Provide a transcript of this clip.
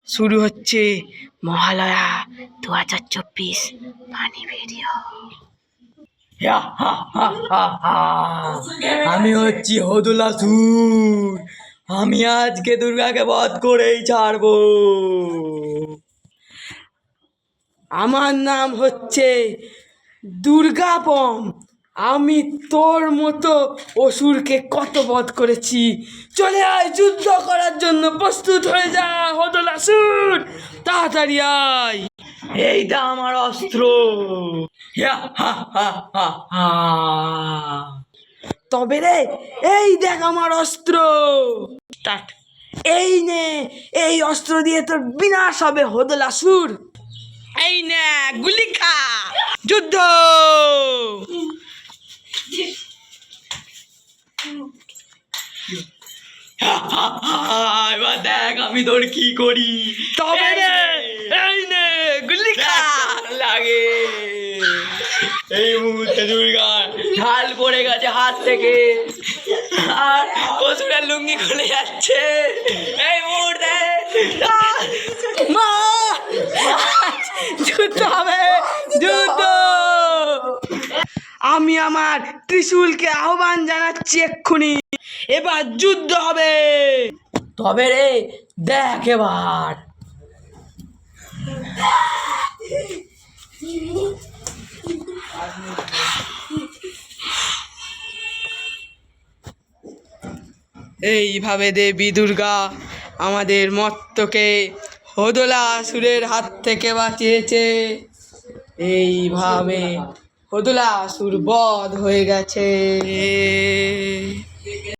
শুরু হচ্ছে Mahalaya 2024 funny video. আমি হচ্ছি হদুলাসুর। আমি আজকে দুর্গাকে বধ করেই ছাড়বো। আমার নাম হচ্ছে দুর্গাপম। আমি তোর মতো অসুরকে কত বধ করেছি। চলে আয়, যুদ্ধ করার জন্য প্রস্তুত হয়ে যা হদলাসুর, তাড়াতাড়ি আয়। এইটা আমার অস্ত্র। তবে রে, এই দেখ আমার অস্ত্র। স্টার্ট। এই নে, এই অস্ত্র দিয়ে তোর বিনাশ হবে হদলাসুর। এই নে, গুলি খা। যুদ্ধ। এবার দেখ আমি তোর কি করি। তবে রে, এই নে, গুলি খা। লাগে এই মুহূর্তে দুর্গা ঢাল পড়ে গেছে হাত থেকে, আর অসুরের লুঙ্গি খুলে যাচ্ছে এই মুহূর্তে। মা, যুদ্ধ হবে, যুদ্ধ। আমি আমার ত্রিশূলকে আহ্বান জানাচ্ছি এক্ষুনি। এবার যুদ্ধ হবে। তবে রে দেখ এবার। এইভাবে দেবী দুর্গা আমাদের মর্তকে হদলাসুরের হাত থেকে বাঁচিয়েছে। এইভাবে হদলাসুর বধ হয়ে গেছে।